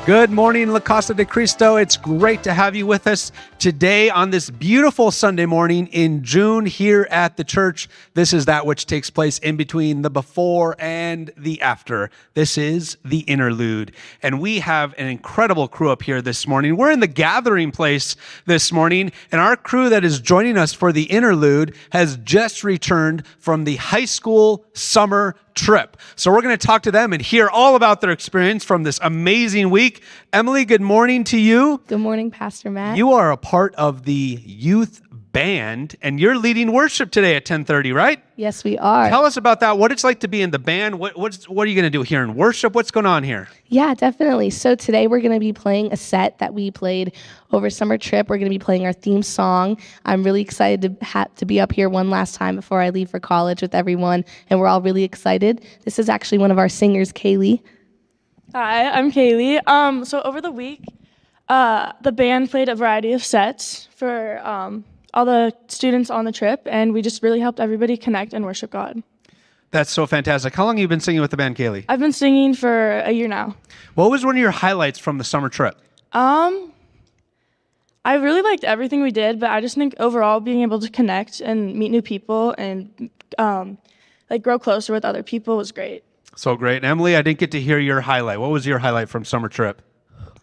Good morning, La Casa de Cristo. It's great to have you with us today on this beautiful Sunday morning in June here at the church. This is that which takes place in between the before and the after. This is the Interlude. And we have an incredible crew up here this morning. We're in the gathering place this morning, and our crew that is joining us for the Interlude has just returned from the high school summer trip. So we're going to talk to them and hear all about their experience from this amazing week. Emily, good morning to you. Good morning, Pastor Matt. You are a part of the youth band, and you're leading worship today at 10:30, right? Yes, we are. Tell us about that. What it's like to be in the band. What are you going to do here in worship? What's going on here? Yeah, definitely. So today we're going to be playing a set that we played over summer trip. We're going to be playing our theme song. I'm really excited to be up here one last time before I leave for college with everyone, and we're all really excited. This is actually one of our singers, Kaylee. Hi, I'm Kaylee. So over the week, the band played a variety of sets for all the students on the trip, and we just really helped everybody connect and worship God. That's so fantastic. How long have you been singing with the band, Kaylee? I've been singing for a year now. What was one of your highlights from the summer trip? I really liked everything we did, but I just think overall being able to connect and meet new people and grow closer with other people was great. So great. Emily, I didn't get to hear your highlight. What was your highlight from summer trip?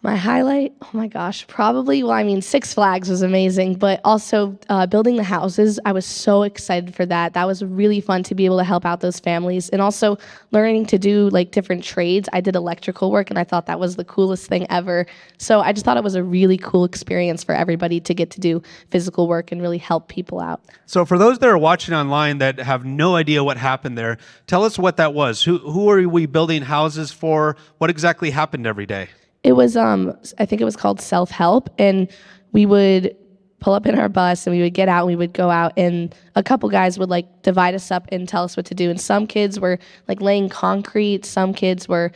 My highlight, oh my gosh, probably, Six Flags was amazing, but also building the houses, I was so excited for that. That was really fun to be able to help out those families, and also learning to do different trades. I did electrical work, and I thought that was the coolest thing ever. So I just thought it was a really cool experience for everybody to get to do physical work and really help people out. So for those that are watching online that have no idea what happened there, tell us what that was. Who are we building houses for? What exactly happened every day? It was, I think it was called self-help, and we would pull up in our bus, and we would get out, and we would go out, and a couple guys would, divide us up and tell us what to do, and some kids were, laying concrete, some kids were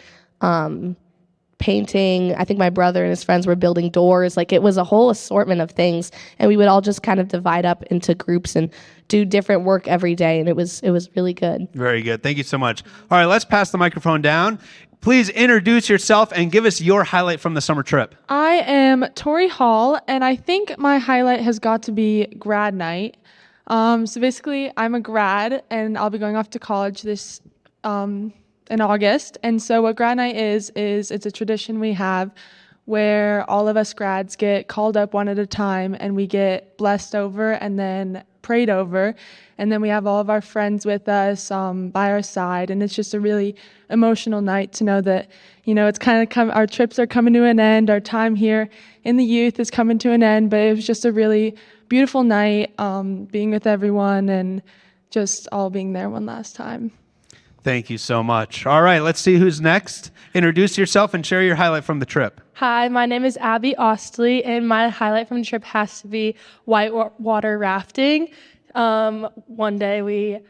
painting. I think my brother and his friends were building doors. It was a whole assortment of things, and we would all just kind of divide up into groups and do different work every day, and it was really good. Very good. Thank you so much. All right, let's pass the microphone down. Please introduce yourself and give us your highlight from the summer trip. I am Tori Hall, and I think my highlight has got to be grad night. So basically, I'm a grad, and I'll be going off to college this in August. And so what grad night is it's a tradition we have where all of us grads get called up one at a time, and we get blessed over and then prayed over, and then we have all of our friends with us by our side, and it's just a really emotional night to know that it's kind of our trips are coming to an end, our time here in the youth is coming to an end, but it was just a really beautiful night being with everyone and just all being there one last time. Thank you so much. All right, let's see who's next. Introduce yourself and share your highlight from the trip. Hi, my name is Abby Ostley, and my highlight from the trip has to be whitewater rafting. One day we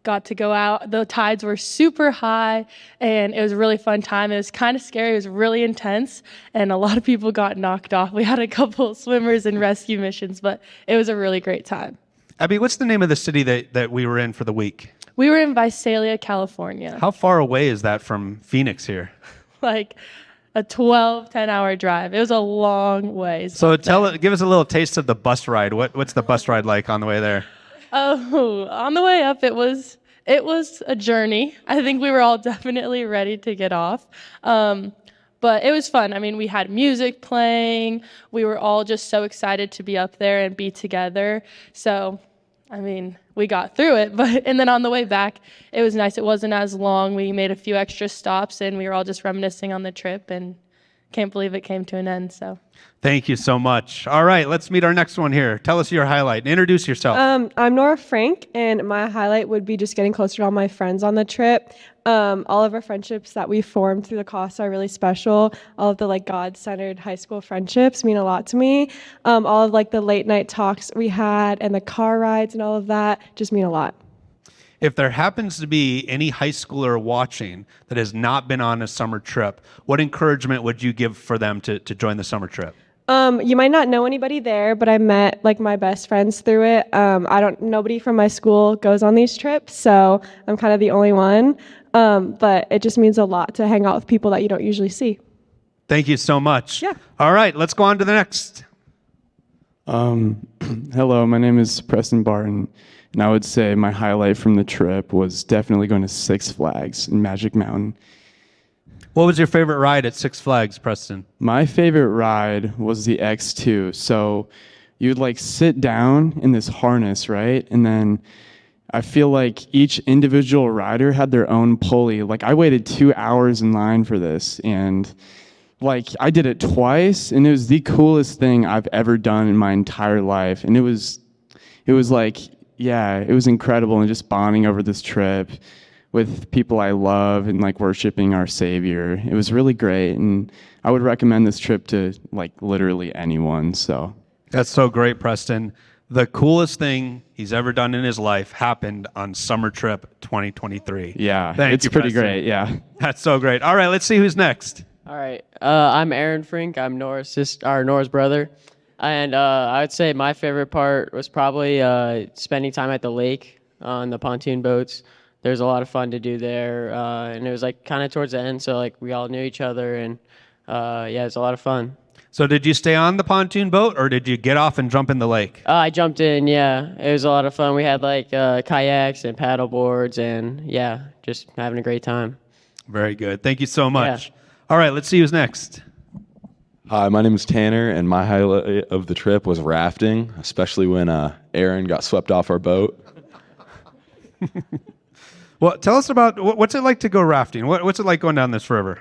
got to go out. The tides were super high, and it was a really fun time. It was kind of scary. It was really intense, and a lot of people got knocked off. We had a couple swimmers and rescue missions, but it was a really great time. Abby, what's the name of the city that we were in for the week? We were in Visalia, California. How far away is that from Phoenix here? A 10-hour drive. It was a long ways. So give us a little taste of the bus ride. What's the bus ride like on the way there? Oh, on the way up, it was a journey. I think we were all definitely ready to get off. But it was fun. I mean, we had music playing. We were all just so excited to be up there and be together. So, I mean, we got through it. And then on the way back, it was nice. It wasn't as long. We made a few extra stops, and we were all just reminiscing on the trip, and can't believe it came to an end. So. Thank you so much. All right, let's meet our next one here. Tell us your highlight. Introduce yourself. I'm Nora Frank, and my highlight would be just getting closer to all my friends on the trip. All of our friendships that we formed through the Casa are really special. All of the God-centered high school friendships mean a lot to me. All of the late night talks we had and the car rides and all of that just mean a lot. If there happens to be any high schooler watching that has not been on a summer trip, what encouragement would you give for them to join the summer trip? You might not know anybody there, but I met my best friends through it. Nobody from my school goes on these trips, so I'm kind of the only one. But it just means a lot to hang out with people that you don't usually see. Thank you so much. Yeah. All right, let's go on to the next. Hello, my name is Preston Barton, and I would say my highlight from the trip was definitely going to Six Flags in Magic Mountain. What was your favorite ride at Six Flags, Preston? My favorite ride was the X2. So you'd like sit down in this harness, right? And then I feel like each individual rider had their own pulley. Like I waited 2 hours in line for this, and like I did it twice, and it was the coolest thing I've ever done in my entire life. And it was like, yeah, it was incredible, and just bonding over this trip with people I love and like worshiping our Savior. It was really great, and I would recommend this trip to like literally anyone. So That's so great, Preston. The coolest thing he's ever done in his life happened on Summer Trip 2023. yeah, Thank it's you, pretty Preston. great. Yeah. That's so great. All right, let's see who's next. All right. I'm Aaron Frink. I'm Nora's brother. And I would say my favorite part was probably spending time at the lake on the pontoon boats. There's a lot of fun to do there. And it was like kind of towards the end, so like we all knew each other, and yeah, it was a lot of fun. So did you stay on the pontoon boat, or did you get off and jump in the lake? I jumped in, yeah. It was a lot of fun. We had like kayaks and paddle boards, and yeah, just having a great time. Very good. Thank you so much. All right, let's see who's next. Hi, my name is Tanner, and my highlight of the trip was rafting, especially when Aaron got swept off our boat. Well, tell us about what's it like to go rafting? What's it like going down this river?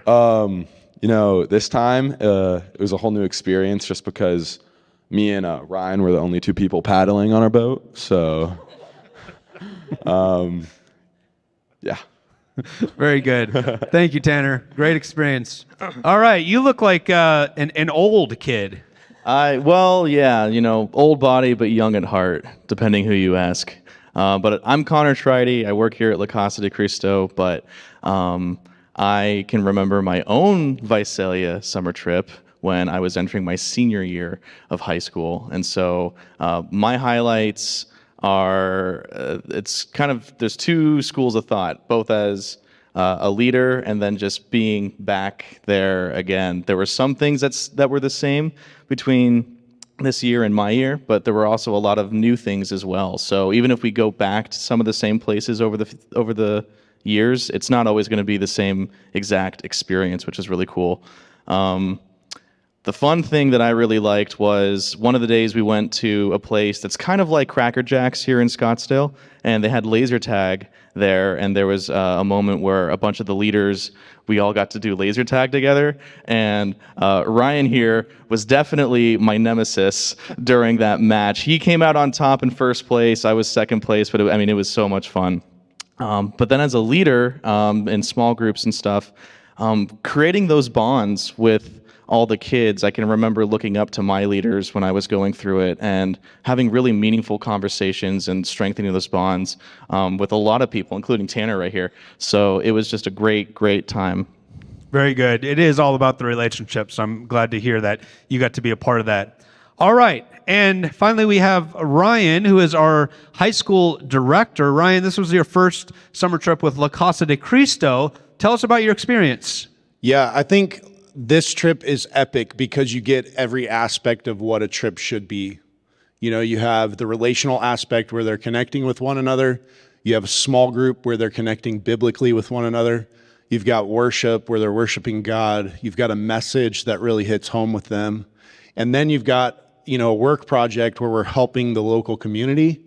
This time it was a whole new experience just because me and Ryan were the only two people paddling on our boat. So, yeah. Very good. Thank you, Tanner. Great experience. All right, you look like an old kid. Old body but young at heart, depending who you ask. But I'm Connor Tridy. I work here at La Casa de Cristo, but I can remember my own Visalia summer trip when I was entering my senior year of high school. And so my highlights are, there's two schools of thought, both as a leader and then just being back there again. There were some things that were the same between this year and my year, but there were also a lot of new things as well. So even if we go back to some of the same places over the years, it's not always going to be the same exact experience, which is really cool. The fun thing that I really liked was one of the days we went to a place that's kind of like Cracker Jack's here in Scottsdale, and they had laser tag there, and there was a moment where a bunch of the leaders, we all got to do laser tag together, and Ryan here was definitely my nemesis during that match. He came out on top in first place, I was second place, but it was so much fun. But then as a leader in small groups and stuff, creating those bonds with all the kids, I can remember looking up to my leaders when I was going through it and having really meaningful conversations and strengthening those bonds with a lot of people, including Tanner right here. So it was just a great, great time. Very good. It is all about the relationships. I'm glad to hear that you got to be a part of that. All right. And finally, we have Ryan, who is our high school director. Ryan, this was your first summer trip with La Casa de Cristo. Tell us about your experience. Yeah, I think this trip is epic because you get every aspect of what a trip should be. You know, you have the relational aspect where they're connecting with one another. You have a small group where they're connecting biblically with one another. You've got worship where they're worshiping God. You've got a message that really hits home with them. And then you've got, a work project where we're helping the local community.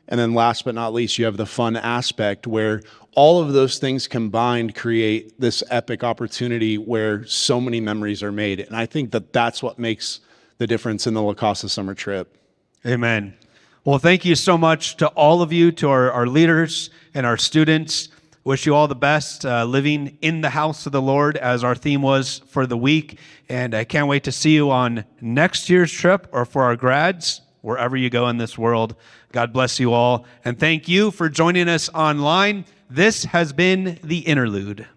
And then last but not least, you have the fun aspect where all of those things combined create this epic opportunity where so many memories are made. And I think that that's what makes the difference in the La Casa summer trip. Amen. Well, thank you so much to all of you, to our leaders and our students. Wish you all the best living in the house of the Lord, as our theme was for the week. And I can't wait to see you on next year's trip, or for our grads, wherever you go in this world. God bless you all. And thank you for joining us online. This has been the Interlude.